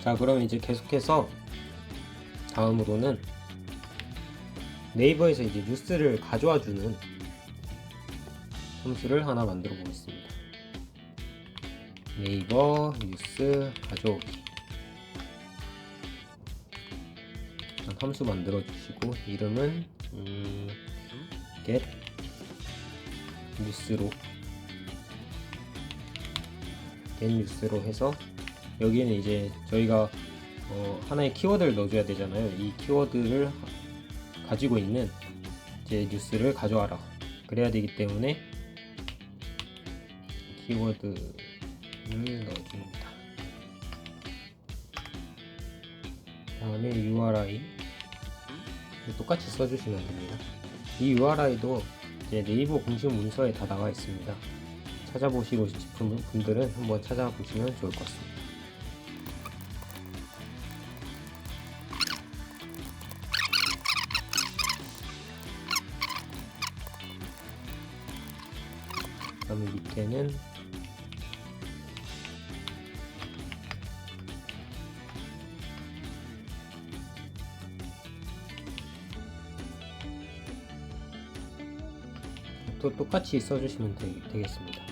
자, 그럼 이제 계속해서 다음으로는 네이버에서 이제 뉴스를 가져와 주는 함수를 하나 만들어 보겠습니다. 네이버 뉴스 가져오기. 함수 만들어 주시고 이름은 get 뉴스로 해서 여기에는 이제 저희가 하나의 키워드를 넣어줘야 되잖아요. 이 키워드를 가지고 있는 이제 뉴스를 가져와라. 그래야 되기 때문에 키워드를 넣어줍니다. 다음에 URI 똑같이 써주시면 됩니다. 이 URI도 이제 네이버 공식 문서에 다 나와 있습니다. 찾아보시고 싶은 분들은 한번 찾아보시면 좋을 것 같습니다. 다음에 밑에는 또 똑같이 써주시면 되겠습니다.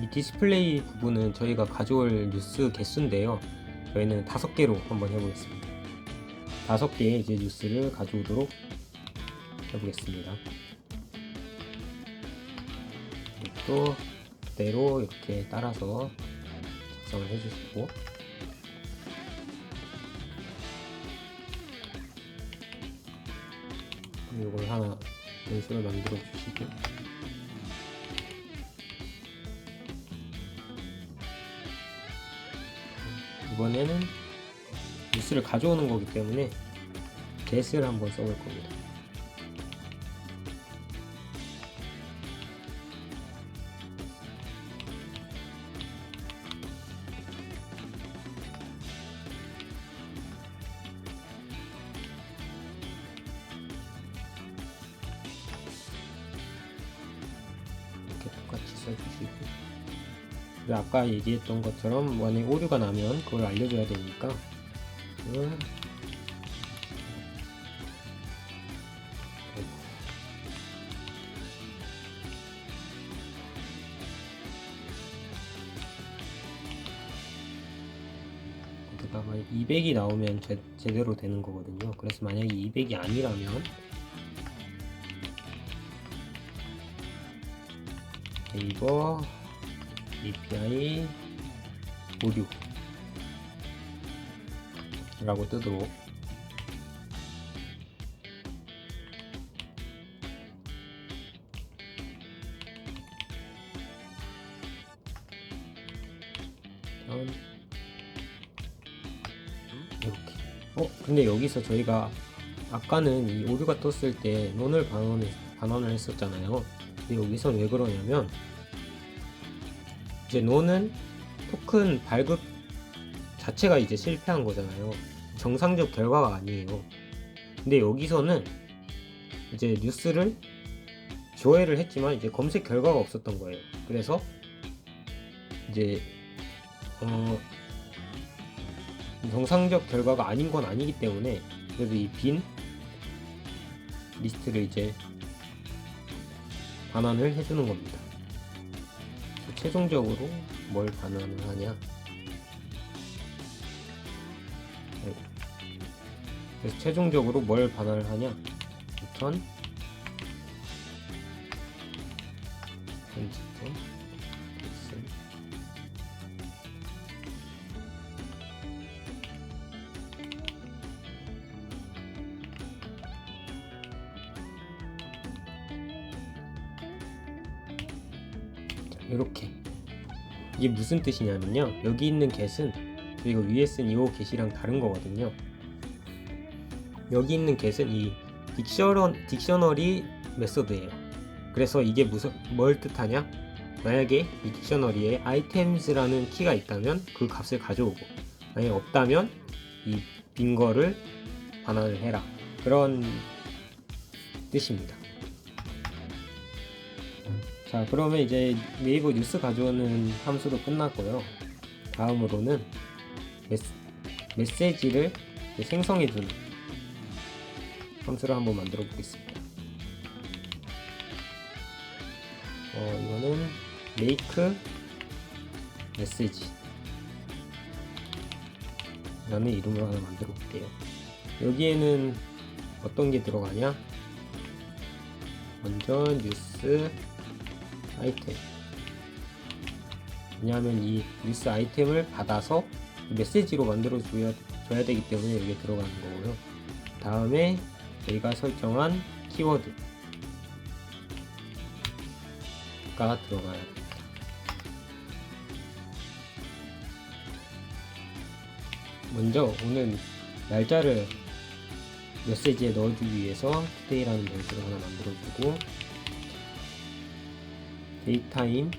이 디스플레이 부분은 저희가 가져올 뉴스 개수인데요. 저희는 5개로 한번 해보겠습니다. 5개의 이제 뉴스를 가져오도록 해보겠습니다. 또 그대로 이렇게 따라서 작성을 해주시고 이걸 하나 변수를 만들어 주시고 이번에는 뉴스를 가져오는 거기 때문에 get을 한번 써볼 겁니다. 이렇게 똑같이 써주시고 아까 얘기했던 것처럼 만약에 오류가 나면 그걸 알려줘야 되니까 아마 200이 나오면 제대로 되는 거거든요. 그래서 만약에 200이 아니라면 네이버 API 오류 라고 뜨도록 다음 이렇게 근데 여기서 저희가 아까는 이 오류가 떴을 때 넌을 반원을 했었잖아요. 근데 여기서 왜 그러냐면 이제 논은 토큰 발급 자체가 이제 실패한 거잖아요. 정상적 결과가 아니에요. 근데 여기서는 이제 뉴스를 조회를 했지만 이제 검색 결과가 없었던 거예요. 그래서 이제 정상적 결과가 아닌 건 아니기 때문에 그래도 이 빈 리스트를 이제 반환을 해주는 겁니다. 최종적으로 뭘 반환을 하냐. 그래서 최종적으로 뭘 반환을 하냐. return 이렇게. 이게 무슨 뜻이냐면요, 여기 있는 get은 저희가 위에 쓴 이 get이랑 다른 거거든요. 여기 있는 get은 이 딕셔너리 메소드예요. 그래서 이게 뭘 뜻하냐, 만약에 이 딕셔너리에 items라는 키가 있다면 그 값을 가져오고 만약에 없다면 이 빈 거를 반환을 해라, 그런 뜻입니다. 자, 그러면 이제 네이버 뉴스 가져오는 함수도 끝났고요. 다음으로는 메시지를 생성해주는 함수를 한번 만들어 보겠습니다. 이거는 make message 라는 이름으로 하나 만들어 볼게요. 여기에는 어떤 게 들어가냐? 먼저 뉴스 아이템. 왜냐하면 이 뉴스 아이템을 받아서 메시지로 만들어 줘야 되기 때문에 여기에 들어가는 거고요. 다음에 저희가 설정한 키워드가 들어가야 됩니다. 먼저 오늘 날짜를 메시지에 넣어주기 위해서 today라는 명시를 하나 만들어주고, 데이타임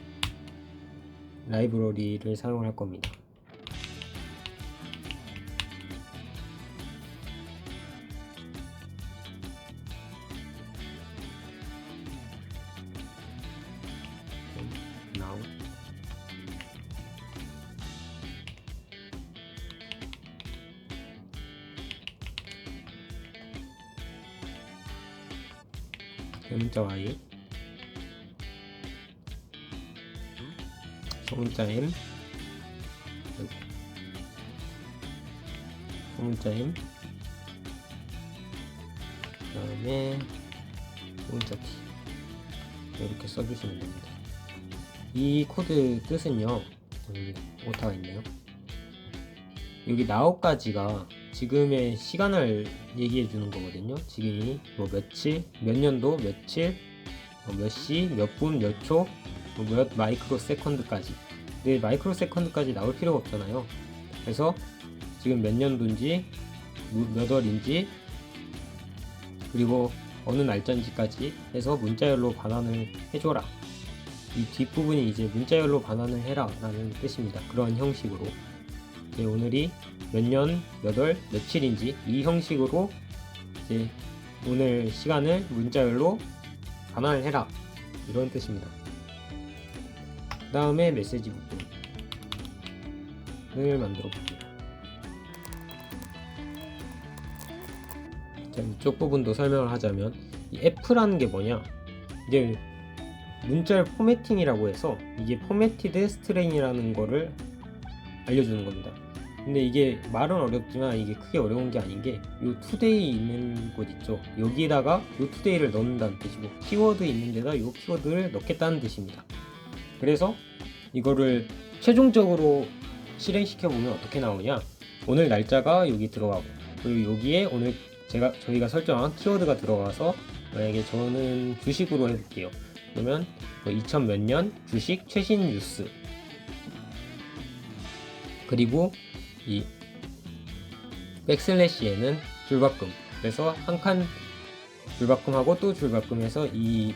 라이브러리를 사용할 겁니다. now 대문자 y, 소문자 m, 소문자 m, 그 다음에 소문자 t, 이렇게 써주시면 됩니다. 이 코드 뜻은요, 여기 오타가 있네요. 여기 now까지가 지금의 시간을 얘기해 주는 거거든요. 지금이 뭐 며칠, 몇 년도, 며칠, 몇 시, 몇 분, 몇 초, 몇 마이크로 세컨드까지. 근데 마이크로 세컨드까지 나올 필요가 없잖아요. 그래서 지금 몇 년도인지, 몇 월인지, 그리고 어느 날짜인지까지 해서 문자열로 반환을 해줘라. 이 뒷부분이 이제 문자열로 반환을 해라 라는 뜻입니다. 그런 형식으로 이제 오늘이 몇 년, 몇 월, 며칠인지 이 형식으로 이제 오늘 시간을 문자열로 반환을 해라, 이런 뜻입니다. 그 다음에 메시지 부분을 만들어 볼게요. 자, 이쪽 부분도 설명을 하자면, 이 F라는 게 뭐냐, 이제 문자열 포매팅이라고 해서 이게 포매티드 스트링이라는 거를 알려주는 겁니다. 근데 이게 말은 어렵지만 이게 크게 어려운 게 아닌 게, 요 today 있는 곳 있죠, 여기에다가 요 today를 넣는다는 뜻이고, 키워드 있는 데다 요 키워드를 넣겠다는 뜻입니다. 그래서 이거를 최종적으로 실행시켜 보면 어떻게 나오냐, 오늘 날짜가 여기 들어가고, 그리고 여기에 오늘 저희가 설정한 키워드가 들어가서, 만약에 저는 주식으로 해볼게요. 그러면 2000 몇 년 주식 최신 뉴스, 그리고 이 백슬래시에는 줄바꿈, 그래서 한 칸 줄바꿈하고 또 줄바꿈해서 이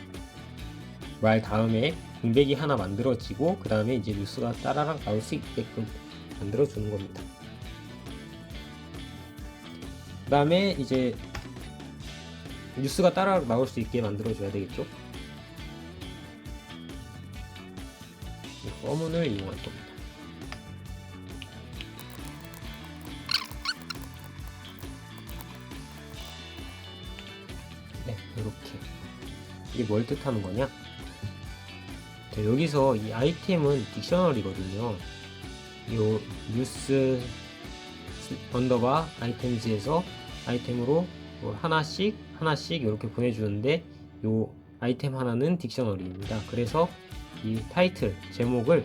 말 다음에 공백이 하나 만들어지고, 그 다음에 이제 뉴스가 따라락 나올 수 있게끔 만들어 주는 겁니다. 그 다음에 이제 뉴스가 따라락 나올 수 있게 만들어 줘야 되겠죠. 포문을 이용할 겁니다. 네, 이렇게. 이게 뭘 뜻하는 거냐? 자, 여기서 이 아이템은 딕셔너리거든요. 요 뉴스 언더바 아이템즈에서 아이템으로 뭐 하나씩 이렇게 보내주는데, 요 아이템 하나는 딕셔너리입니다. 그래서 이 타이틀 제목을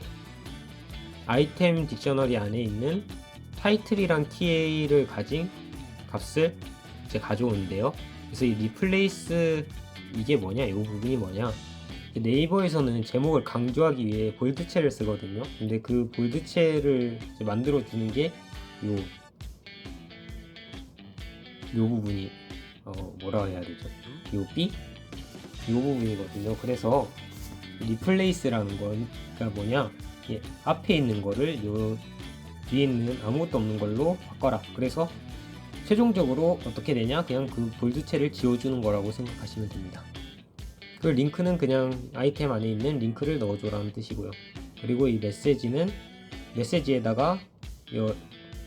아이템 딕셔너리 안에 있는 타이틀이란 키를 가진 값을 이제 가져오는데요. 그래서 이 리플레이스, 이게 뭐냐, 이 부분이 뭐냐, 네이버에서는 제목을 강조하기 위해 볼드체를 쓰거든요. 근데 그 볼드체를 만들어 주는 게 요 부분이 뭐라 해야 되죠? 요 B? 요 부분이거든요. 그래서 리플레이스라는 건 뭐냐, 앞에 있는 거를 요 뒤에 있는 아무것도 없는 걸로 바꿔라. 그래서 최종적으로 어떻게 되냐? 그냥 그 볼드체를 지워주는 거라고 생각하시면 됩니다. 그 링크는 그냥 아이템 안에 있는 링크를 넣어줘라는 뜻이고요. 그리고 이 메시지는 메시지에다가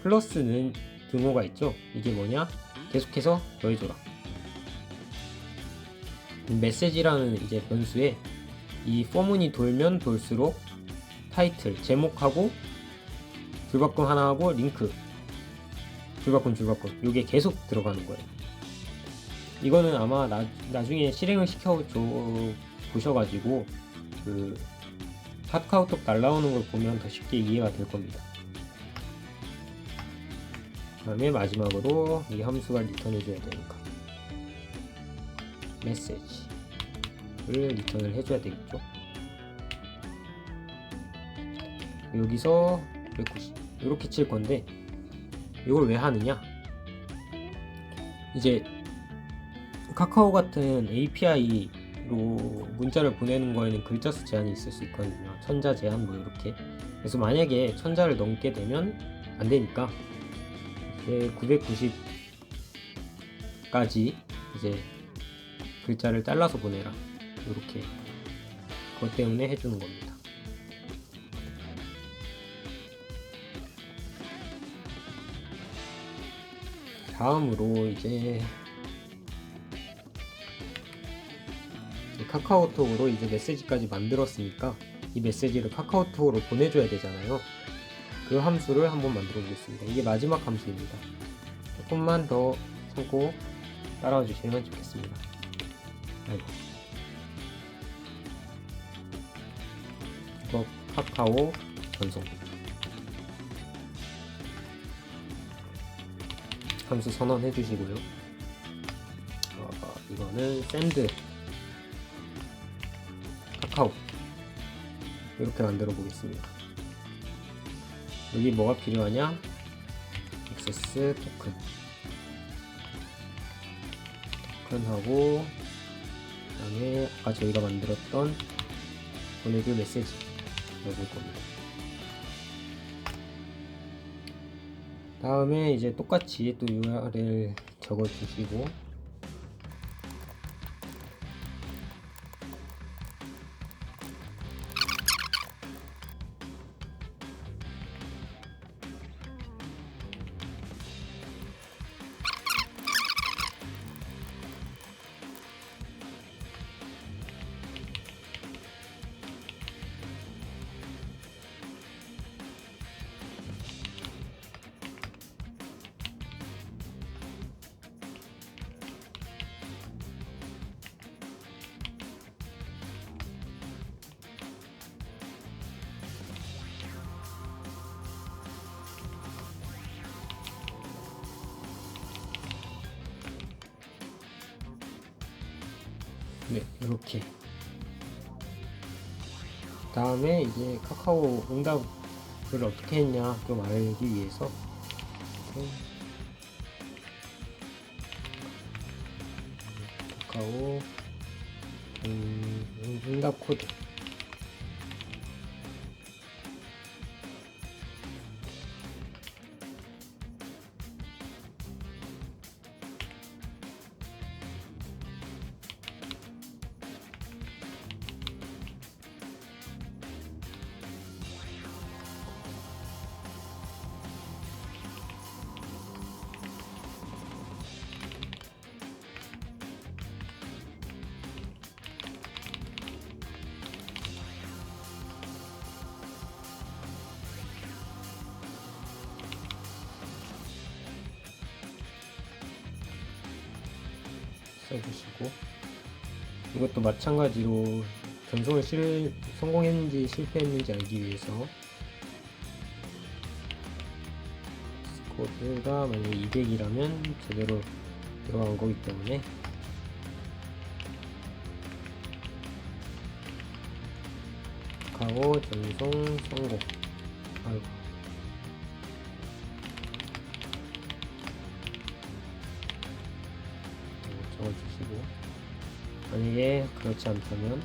플러스는 등호가 있죠. 이게 뭐냐? 계속해서 더해줘라. 메시지라는 이제 변수에 이 포문이 돌면 돌수록 타이틀, 제목하고 줄바꿈 하나 하고 링크 줄바꿈 요게 계속 들어가는 거예요. 이거는 아마 나중에 실행을 시켜 보셔가지고 그 카카오톡 날라오는 걸 보면 더 쉽게 이해가 될 겁니다. 그 다음에 마지막으로 이 함수가 리턴 해줘야 되니까 메시지를 리턴을 해줘야 되겠죠. 여기서 190 이렇게 칠 건데 이걸 왜 하느냐? 이제 카카오 같은 API로 문자를 보내는 거에는 글자 수 제한이 있을 수 있거든요. 천자 제한 뭐 이렇게. 그래서 만약에 천자를 넘게 되면 안 되니까 이제 990까지 이제 글자를 잘라서 보내라. 이렇게 그것 때문에 해주는 겁니다. 다음으로 이제 카카오톡으로 이제 메시지까지 만들었으니까 이 메시지를 카카오톡으로 보내줘야 되잖아요. 그 함수를 한번 만들어 보겠습니다. 이게 마지막 함수입니다. 조금만 더 참고 따라와 주시면 좋겠습니다. 아이고. 이거 카카오 전송 함수 선언해 주시고요. 이거는 샌드 카카오 이렇게 만들어 보겠습니다. 여기 뭐가 필요하냐? 액세스 토큰하고 그 다음에 아까 저희가 만들었던 보내줄 메시지 넣어줄 겁니다. 다음에 이제 똑같이 또 URL 적어 주시고 네, 이렇게. 다음에 이제 카카오 응답을 어떻게 했냐 좀 알기 위해서 카카오 응답 코드 써주시고 이것도 마찬가지로 전송을 성공했는지 실패했는지 알기 위해서 스코어가 만약에 200이라면 제대로 들어간 거기 때문에 카카오 전송 성공. 아이고. 적어주시고 만약에 그렇지 않다면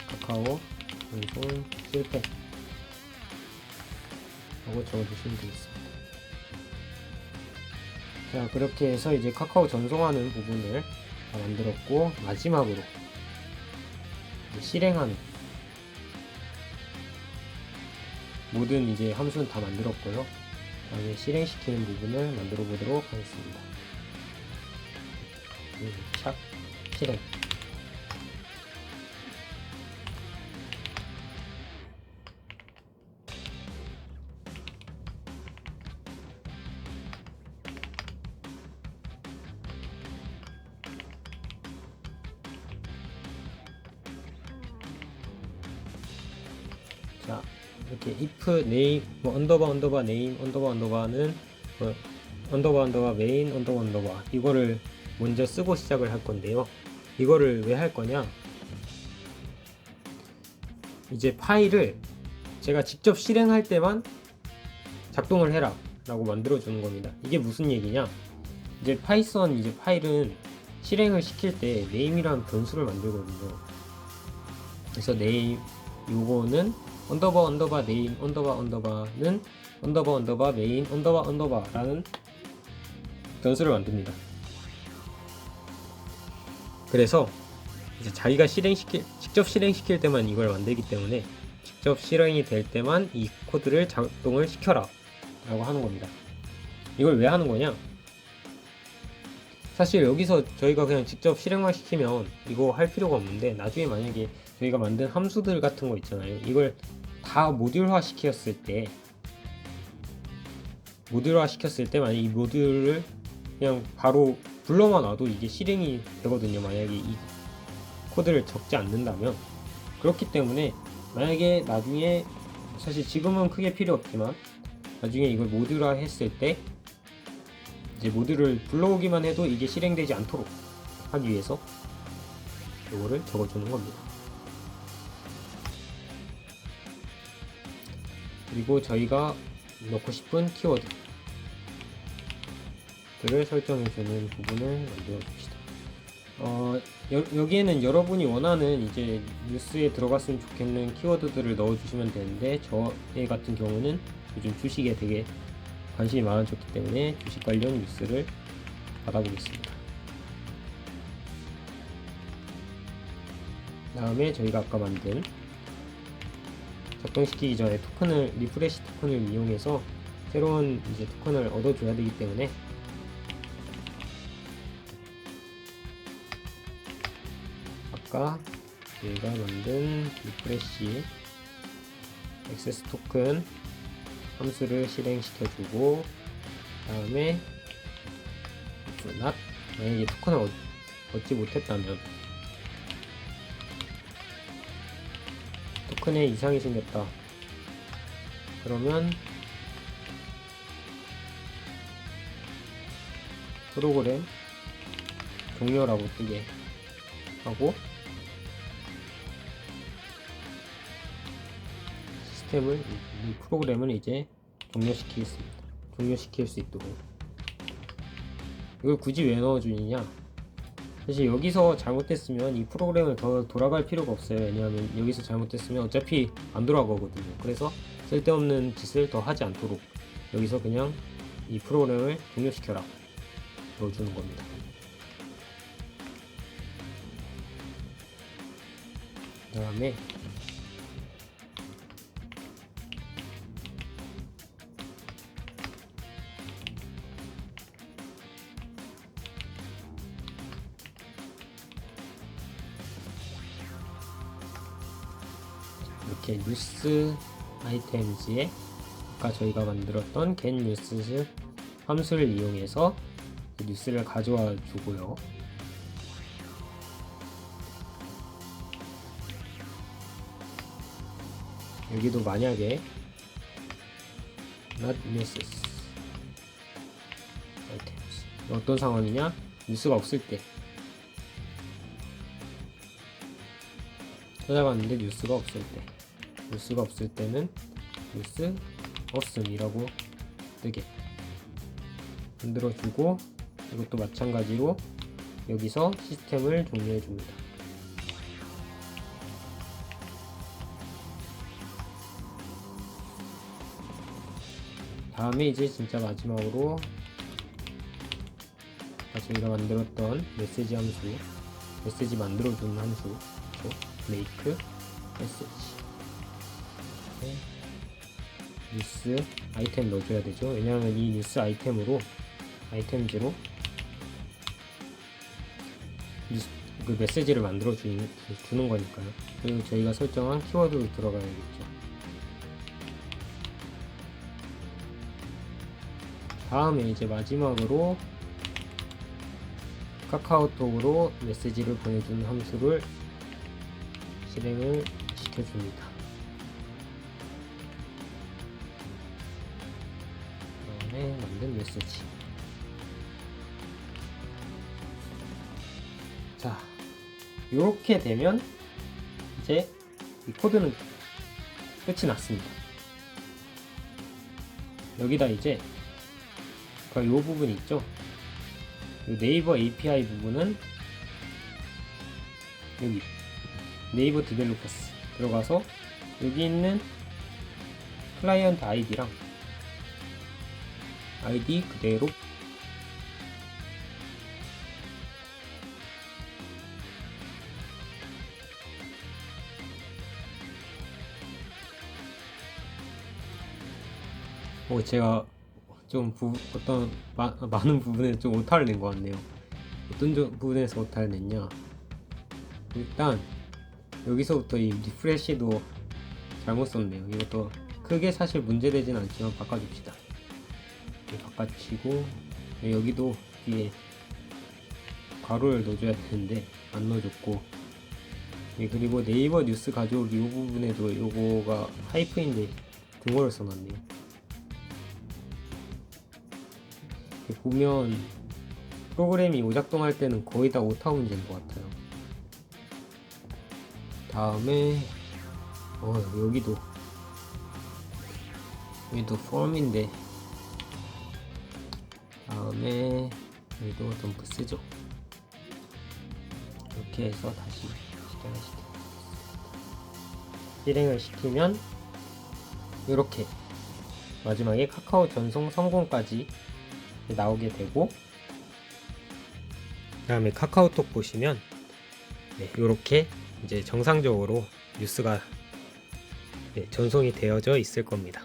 카카오 전송 실패 하고 적어주시면 되겠습니다. 자, 그렇게 해서 이제 카카오 전송하는 부분을 다 만들었고, 마지막으로 실행하는 모든 이제 함수는 다 만들었고요. 다음에 실행시키는 부분을 만들어 보도록 하겠습니다. 샵 실행. 자, 이렇게 if name 언더바 name 언더바는 언더바 메인 언더바 이거를 먼저 쓰고 시작을 할 건데요. 이거를 왜 할 거냐? 이제 파일을 제가 직접 실행할 때만 작동을 해라 라고 만들어 주는 겁니다. 이게 무슨 얘기냐? 이제 파이썬 이제 파일은 실행을 시킬 때 name이라는 변수를 만들거든요. 그래서 name 요거는 언더바 네임 언더바는 언더바 메인 언더바라는 변수를 만듭니다. 그래서 이제 자기가 직접 실행시킬 때만 이걸 만들기 때문에 직접 실행이 될 때만 이 코드를 작동을 시켜라 라고 하는 겁니다. 이걸 왜 하는 거냐? 사실 여기서 저희가 그냥 직접 실행만 시키면 이거 할 필요가 없는데, 나중에 만약에 저희가 만든 함수들 같은 거 있잖아요. 이걸 다 모듈화 시켰을 때 만약에 이 모듈을 그냥 바로 불러만 놔도 이게 실행이 되거든요. 만약에 이 코드를 적지 않는다면. 그렇기 때문에 만약에 나중에, 사실 지금은 크게 필요 없지만 나중에 이걸 모듈화 했을 때 이제 모듈을 불러오기만 해도 이게 실행되지 않도록 하기 위해서 이거를 적어주는 겁니다. 그리고 저희가 넣고 싶은 키워드들을 설정해주는 부분을 만들어 줍시다. 여기에는 여러분이 원하는 이제 뉴스에 들어갔으면 좋겠는 키워드들을 넣어주시면 되는데, 저희 같은 경우는 요즘 주식에 되게 관심이 많아졌기 때문에 주식 관련 뉴스를 받아보겠습니다. 다음에 저희가 아까 만든 작동시키기 전에 리프레시 토큰을 이용해서 새로운 이제 토큰을 얻어줘야 되기 때문에 아까 저희가 만든 리프레시 액세스 토큰 함수를 실행시켜주고, 다음에 not 만약에 토큰을 얻지 못했다면 토큰에 이상이 생겼다 그러면 프로그램 종료라고 뜨게 하고 이 프로그램을 이제 종료시킬 수 있도록. 이걸 굳이 왜 넣어주느냐? 사실 여기서 잘못됐으면 이 프로그램을 더 돌아갈 필요가 없어요. 왜냐하면 여기서 잘못됐으면 어차피 안 돌아가거든요. 그래서 쓸데없는 짓을 더 하지 않도록 여기서 그냥 이 프로그램을 종료시켜라 넣어주는 겁니다. 그 다음에 이렇게 뉴스 아이템즈에 아까 저희가 만들었던 get news 함수를 이용해서 뉴스를 가져와 주고요. 여기도 만약에 not news items 어떤 상황이냐? 뉴스가 없을 때 찾아봤는데 뉴스가 없을 때는 뉴스 없음이라고 뜨게 만들어주고, 이것도 마찬가지로 여기서 시스템을 종료해 줍니다. 다음에 이제 진짜 마지막으로 저희가 만들었던 메시지 함수, 메시지 만들어주는 함수, make message. 네. 뉴스 아이템 넣어줘야 되죠. 왜냐하면 이 뉴스 아이템으로 아이템즈로 그 메시지를 만들어 주는 거니까요. 그리고 저희가 설정한 키워드로 들어가야겠죠. 다음에 이제 마지막으로 카카오톡으로 메시지를 보내주는 함수를 실행을 시켜줍니다. 다음에 만든 메시지. 자, 이렇게 되면 이제 이 코드는 끝이 났습니다. 여기다 이제 이 부분 있죠? 이 네이버 API 부분은 여기 네이버 디벨로퍼스 들어가서 여기 있는 클라이언트 아이디랑 아이디 그대로 제가 좀 많은 부분에 좀 오타를 낸 것 같네요. 어떤 부분에서 오타를 냈냐? 일단 여기서부터 이 리프레시도 잘못 썼네요. 이것도 크게 사실 문제되진 않지만 바꿔줍시다. 바꿔치고 여기도 뒤에 괄호를 넣어줘야 되는데 안 넣어줬고, 그리고 네이버 뉴스 가져오기 이 부분에도 요거가 하이프인데 등호를 써놨네요. 보면 프로그램이 오작동할 때는 거의 다 오타 문제인 것 같아요. 다음에 여기도 폼인데, 다음에 여기도 덤프 쓰죠. 이렇게 해서 다시 실행을 시키면 이렇게 마지막에 카카오 전송 성공까지 나오게 되고, 그 다음에 카카오톡 보시면 이렇게 이제 정상적으로 뉴스가 전송이 되어져 있을 겁니다.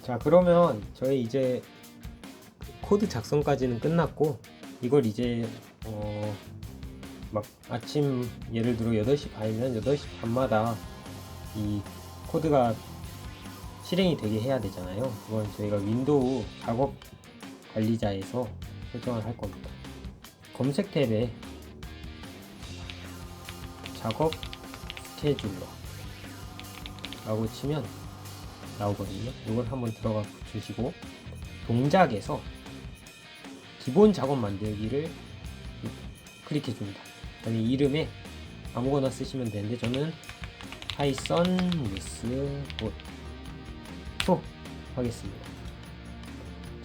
자, 그러면 저희 이제 코드 작성까지는 끝났고, 이걸 이제 막 아침 예를 들어 8시 반이면 8시 반마다 이 코드가 실행이 되게 해야 되잖아요. 그건 저희가 윈도우 작업 관리자에서 설정을 할 겁니다. 검색 탭에 작업 스케줄러 라고 치면 나오거든요. 이걸 한번 들어가 주시고, 동작에서 기본 작업 만들기를 클릭해 줍니다. 그다음에 이름에 아무거나 쓰시면 되는데 저는 파이썬 뉴스 봇 하겠습니다.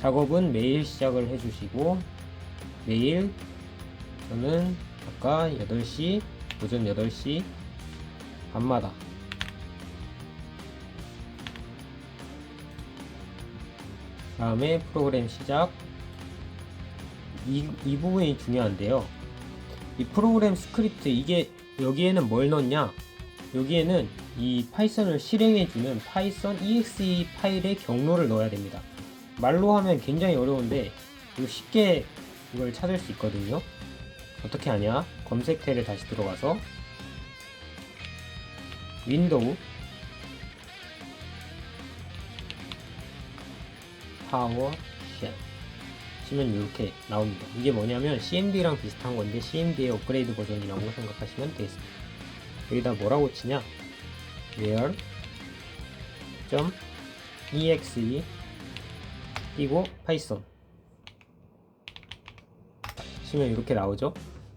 작업은 매일 시작을 해주시고, 매일 저는 아까 8시 오전 8시 반마다 다음에 프로그램 시작. 이 부분이 중요한데요. 이 프로그램 스크립트, 이게 여기에는 뭘 넣냐? 여기에는 이 파이썬을 실행해주는 파이썬 exe 파일의 경로를 넣어야 됩니다. 말로 하면 굉장히 어려운데 이거 쉽게 이걸 찾을 수 있거든요. 어떻게 하냐? 검색 탭에 다시 들어가서 윈도우 파워쉘 치면 이렇게 나옵니다. 이게 뭐냐면 cmd랑 비슷한 건데 cmd의 업그레이드 버전이라고 생각하시면 되겠습니다. 여기다 뭐라고 치냐? where .exe 띄고 파이썬 치면 이렇게 나오죠.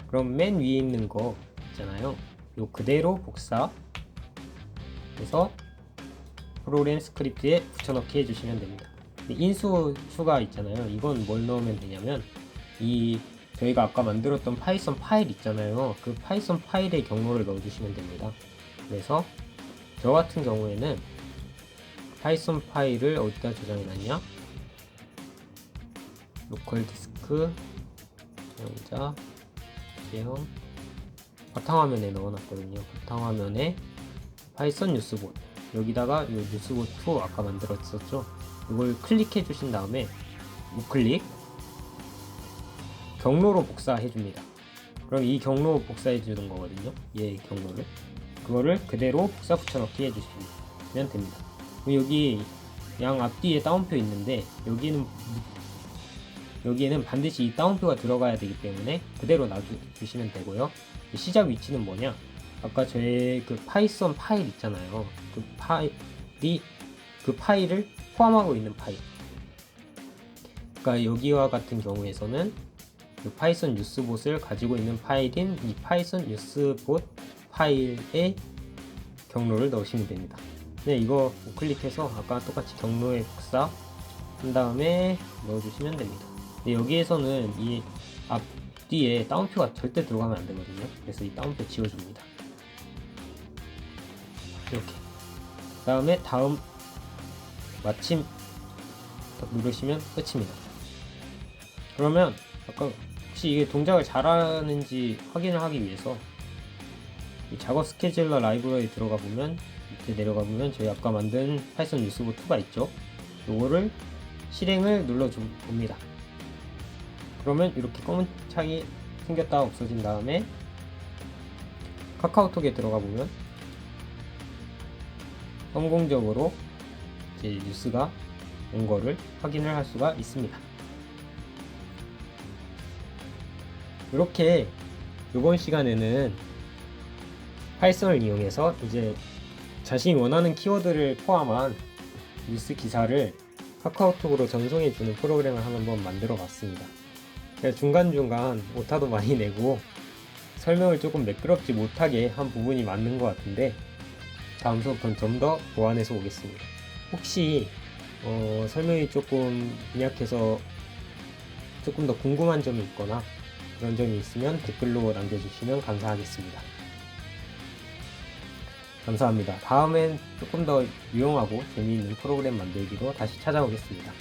그럼 맨 위에 있는 거 있잖아요. 요 그대로 복사 해서 프로그램 스크립트에 붙여넣기 해주시면 됩니다. 인수가 있잖아요. 이건 뭘 넣으면 되냐면 이 저희가 아까 만들었던 파이썬 파일 있잖아요. 그 파이썬 파일의 경로를 넣어주시면 됩니다. 그래서 저 같은 경우에는 파이썬 파일을 어디다 저장해 놨냐? 로컬 디스크, 사용자, 계형, 바탕화면에 넣어놨거든요. 바탕화면에 파이썬 뉴스봇, 여기다가 이 뉴스봇 2 아까 만들었었죠. 이걸 클릭해 주신 다음에 우클릭, 경로로 복사해 줍니다. 그럼 이 경로 복사해 주는 거거든요. 얘 경로를, 그거를 그대로 복사 붙여넣기 해주시면 됩니다. 여기 양 앞뒤에 따옴표 있는데 여기에는 반드시 이 따옴표가 들어가야 되기 때문에 그대로 놔주시면 되고요. 시작 위치는 뭐냐? 아까 저의 그 파이썬 파일 있잖아요. 그 파일을 포함하고 있는 파일. 그러니까 여기와 같은 경우에서는 그 파이썬 뉴스봇을 가지고 있는 파일인 이 파이썬 뉴스봇 파일의 경로를 넣으시면 됩니다. 네, 이거 우클릭해서 아까 똑같이 경로에 복사 한 다음에 넣어주시면 됩니다. 네, 여기에서는 이 앞뒤에 따옴표가 절대 들어가면 안 되거든요. 그래서 이 따옴표 지워줍니다. 이렇게. 그 다음에 다음 마침 누르시면 끝입니다. 그러면 아까 혹시 이게 동작을 잘하는지 확인을 하기 위해서 이 작업 스케줄러 라이브러리 들어가 보면 밑에 내려가 보면 저희 아까 만든 파이썬 뉴스봇 2가 있죠. 요거를 실행을 눌러 줍니다. 그러면 이렇게 검은 창이 생겼다 없어진 다음에 카카오톡에 들어가 보면 성공적으로 이제 뉴스가 온 거를 확인을 할 수가 있습니다. 이렇게 이번 시간에는 파이썬을 이용해서 이제 자신이 원하는 키워드를 포함한 뉴스 기사를 카카오톡으로 전송해 주는 프로그램을 한번 만들어 봤습니다. 중간중간 오타도 많이 내고 설명을 조금 매끄럽지 못하게 한 부분이 맞는 것 같은데 다음 수업은 좀 더 보완해서 오겠습니다. 혹시 설명이 조금 빈약해서 조금 더 궁금한 점이 있거나 그런 점이 있으면 댓글로 남겨주시면 감사하겠습니다. 감사합니다. 다음엔 조금 더 유용하고 재미있는 프로그램 만들기로 다시 찾아오겠습니다.